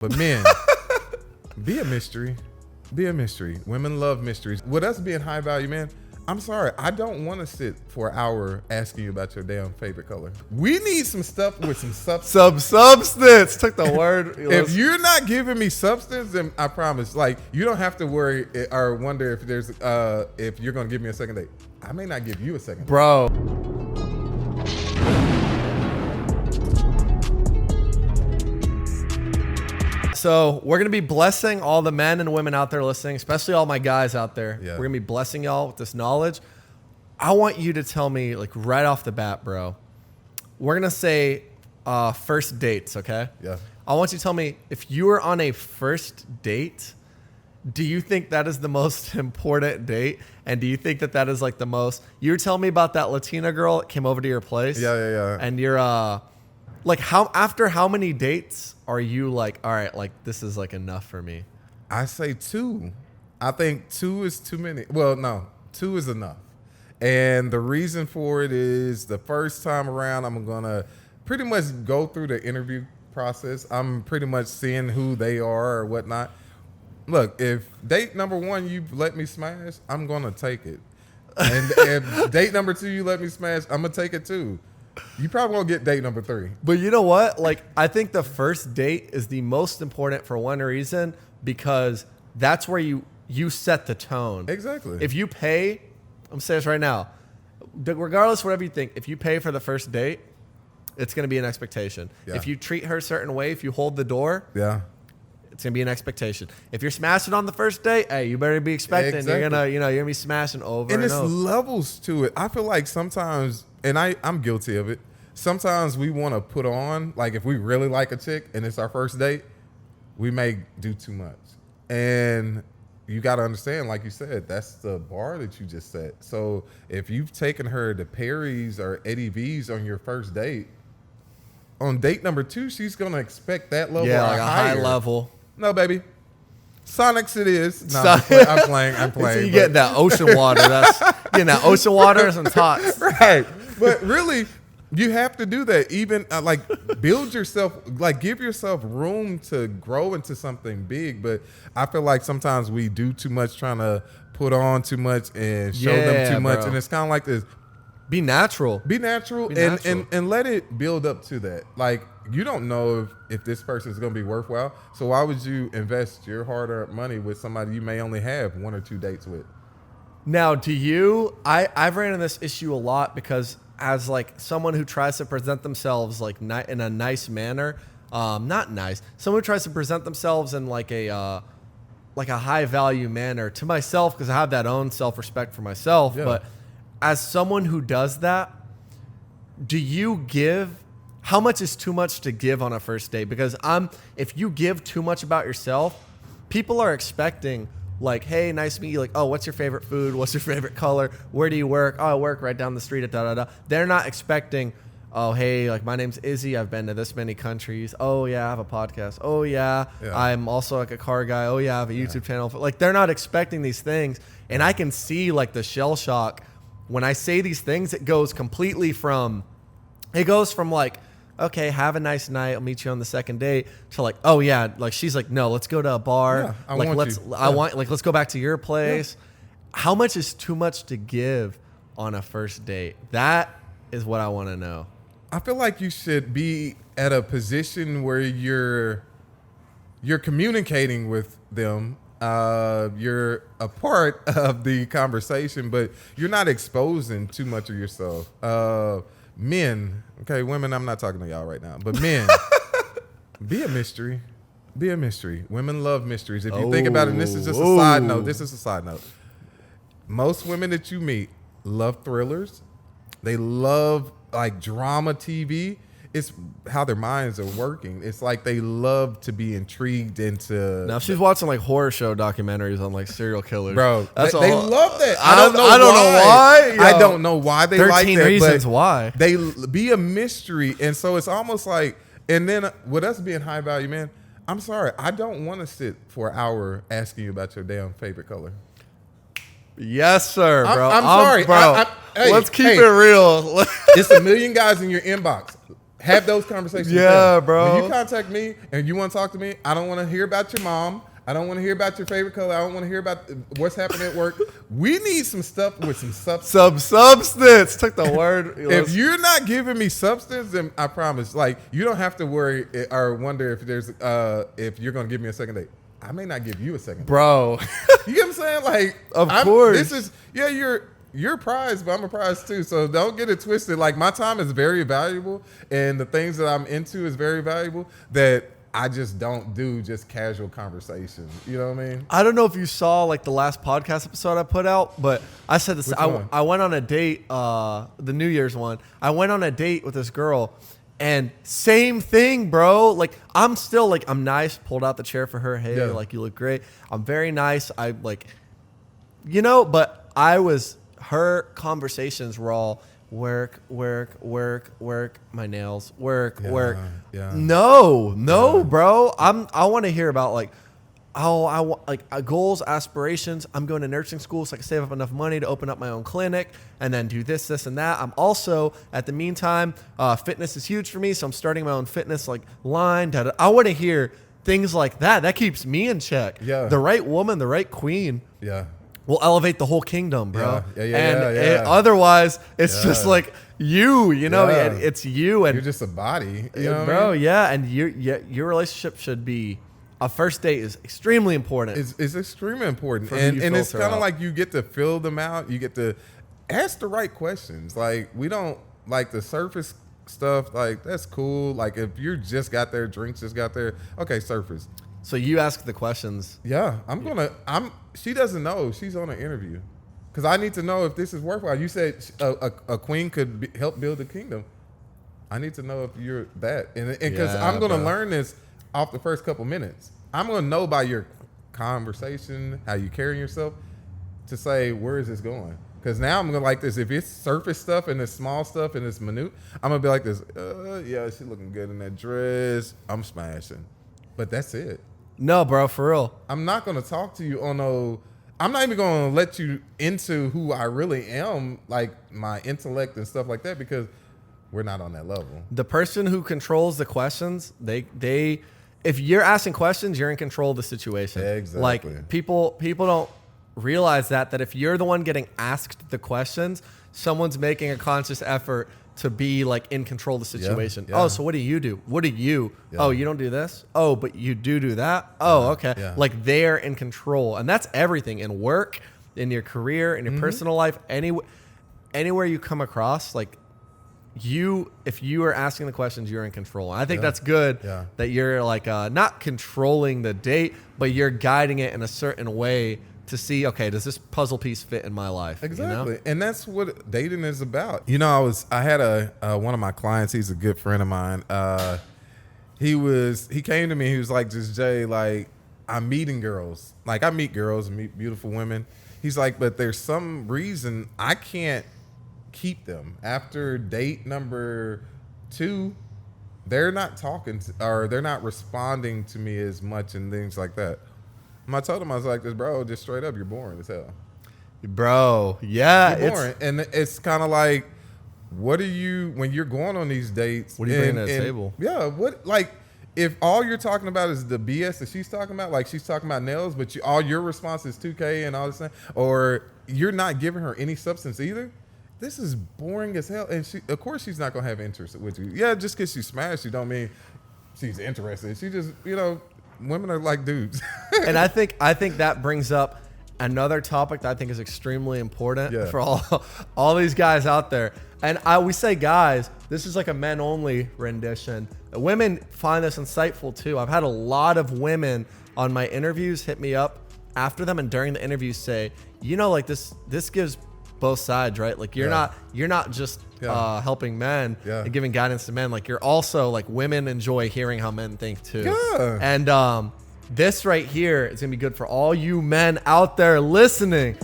But men, be a mystery. Be a mystery. Women love mysteries. With us being high value, man, I'm sorry. I don't want to sit for an hour asking you about your damn favorite color. We need some stuff with some substance. Some substance. Took the word. If you're not giving me substance, then I promise, like, you don't have to worry or wonder if there's if you're gonna give me a second date. I may not give you a second date. Bro. So we're going to be blessing all the men and women out there listening, especially all my guys out there. Yeah. We're going to be blessing y'all with this knowledge. I want you to tell me, like, right off the bat, bro. We're going to say first dates, okay? Yeah. I want you to tell me, if you were on a first date, do you think that is the most important date? And do you think that that is, like, the most... You were telling me about that Latina girl that came over to your place. Yeah. And you're... Like, after how many dates are you like, all right, like, this is like enough for me? I say 2. I think 2 is too many. Well, no, 2 is enough. And the reason for it is the first time around, I'm going to pretty much go through the interview process. I'm pretty much seeing who they are or whatnot. Look, if date number 1, you let me smash, I'm going to take it. And if date number 2, you let me smash, I'm going to take it too. You probably won't get date number 3. But you know what? Like, I think the first date is the most important for one reason, because that's where you set the tone. Exactly. If you pay, I'm saying this right now, regardless of whatever you think, if you pay for the first date, it's going to be an expectation. Yeah. If you treat her a certain way, if you hold the door, Yeah. it's going to be an expectation. If you're smashing on the first date, hey, you better be expecting. Exactly. You're going to be smashing over And and it's over. levels to it. I feel like sometimes, and I'm guilty of it, sometimes we want to put on, like, if we really like a chick and it's our first date, we may do too much. And you got to understand, like you said, that's the bar that you just set. So if you've taken her to Perry's or Eddie V's on your first date, on date number 2, she's going to expect that level or like a higher. high level. No, baby. Sonics it is. No, I'm playing. So you get that ocean water. That's getting that ocean water and some tots. Right. But really, you have to do that. Even like build yourself, like give yourself room to grow into something big. But I feel like sometimes we do too much, trying to put on too much and show them too much. Bro. And it's kind of like this. Be natural. Be natural, and let it build up to that. Like, you don't know if this person is going to be worthwhile. So why would you invest your hard-earned money with somebody you may only have 1 or 2 dates with? Now, I've ran into this issue a lot, because as like someone who tries to present themselves like in a nice manner, not nice, someone who tries to present themselves in like a high value manner to myself, because I have that own self-respect for myself. Yeah. But as someone who does that, how much is too much to give on a first date? Because if you give too much about yourself, people are expecting, like, hey, nice to meet you. Like, oh, what's your favorite food? What's your favorite color? Where do you work? Oh, I work right down the street. They're not expecting, oh, hey, like, my name's Izzy. I've been to this many countries. Oh, yeah, I have a podcast. Oh, yeah, I'm also like a car guy. Oh, yeah, I have a YouTube channel. Like, they're not expecting these things. And I can see, like, the shell shock when I say these things. It goes from like, okay, have a nice night, I'll meet you on the second date, to like, oh yeah, like, she's like, no, let's go to a bar. Yeah, let's go back to your place. Yeah. How much is too much to give on a first date? That is what I want to know. I feel like you should be at a position where you're communicating with them. You're a part of the conversation, but you're not exposing too much of yourself. Men, okay, women, I'm not talking to y'all right now, but men, be a mystery. Be a mystery. Women love mysteries. If you think about it, and this is just a side note. Most women that you meet love thrillers. They love, like, drama TV. It's how their minds are working. It's like they love to be intrigued into. Now, if she's watching like horror show documentaries on like serial killers, bro, they love that. I don't know why. I don't know why they like that. 13 reasons why. They be a mystery, and so it's almost like. And then with us being high value, man, I'm sorry, I don't want to sit for an hour asking you about your damn favorite color. Yes, sir, bro. I'm sorry, bro. Hey, let's keep it real. It's a million guys in your inbox. Have those conversations. Yeah, with them. bro. When you contact me and you want to talk to me, I don't want to hear about your mom. I don't want to hear about your favorite color. I don't want to hear about what's happening at work. We need some stuff with some substance. Some substance. Took the word. If you're not giving me substance, then I promise, like, you don't have to worry or wonder if there's if you're gonna give me a second date. I may not give you a second date. Bro. You get what I'm saying? Like, Of course. This is you're a prize, but I'm a prize too. So don't get it twisted. Like, my time is very valuable, and the things that I'm into is very valuable. That I just don't do just casual conversation. You know what I mean? I don't know if you saw like the last podcast episode I put out, but I said this. Which one? I went on a date, the New Year's one. I went on a date with this girl, and same thing, bro. Like, I'm still like, I'm nice. Pulled out the chair for her. Hey, Yeah. like, you look great. I'm very nice. I like, but her conversations were all work, my nails, work. Yeah. No, bro. I want to hear about like, I want like goals, aspirations. I'm going to nursing school so I can save up enough money to open up my own clinic and then do this, and that. I'm also, at the meantime, fitness is huge for me, so I'm starting my own fitness like line. I want to hear things like that. That keeps me in check. Yeah. The right woman, the right queen. Yeah. Will elevate the whole kingdom, bro. Yeah. Otherwise, it's just like you know, Yeah. and it's you, and You're just a body, you know what bro, I mean? yeah, and your relationship should be a first date is extremely important. It's extremely important, For who you and it's filter kind of out. like you get to fill them out. You get to ask the right questions. Like, we don't like the surface stuff. Like, that's cool. Like, if you just got there, drinks just got there, okay, surface. So you ask the questions. Yeah, she doesn't know she's on an interview, because I need to know if this is worthwhile. You said a queen could help build a kingdom. I need to know if you're that, and because Yeah, I'm going to bro. learn this off the first couple minutes. I'm going to know by your conversation, how you carry yourself, to say, where is this going? Because now I'm going to like this. If it's surface stuff and it's small stuff and it's minute, I'm going to be like this. Yeah, she looking good in that dress. I'm smashing, but that's it. No, bro, for real. I'm not going to talk to you on no. I'm not even going to let you into who I really am, like my intellect and stuff like that, because we're not on that level. The person who controls the questions, they if you're asking questions, you're in control of the situation. Exactly. Like, people don't realize that if you're the one getting asked the questions, someone's making a conscious effort to be like in control of the situation. Yeah. Oh, so what do you do? What do you? Yeah. Oh, you don't do this? Oh, but you do that? Oh, okay. Yeah. Like, they're in control. And that's everything in work, in your career, in your personal life, anywhere you come across, like, if you are asking the questions, you're in control. And I think that's good that you're like not controlling the date, but you're guiding it in a certain way to see, okay, does this puzzle piece fit in my life? Exactly. You know? And that's what dating is about. You know, I had one of my clients, he's a good friend of mine. He came to me, he was like, just Jay, like, I'm meeting girls. Like, I meet girls and meet beautiful women. He's like, but there's some reason I can't keep them. After date number 2, they're not talking or they're not responding to me as much and things like that. And I told him, I was like, this, bro, just straight up, you're boring as hell. Bro, yeah. You're boring. And it's kind of like, what are you, when you're going on these dates? What are you bringing to the table? Yeah, what, like, if all you're talking about is the BS that she's talking about, like she's talking about nails, but all your response is 2K and all this thing, or you're not giving her any substance either, this is boring as hell. And of course, she's not going to have interest with you. Yeah, just because she smashed you don't mean she's interested. She just, women are like dudes. And I think that brings up another topic that I think is extremely important for all these guys out there. And we say guys, this is like a men only rendition. Women find this insightful too. I've had a lot of women on my interviews hit me up after them and during the interview say, like this gives both sides, right? Like, you're not just helping men and giving guidance to men. Like, you're also like, women enjoy hearing how men think too. Yeah. And this right here is gonna be good for all you men out there listening.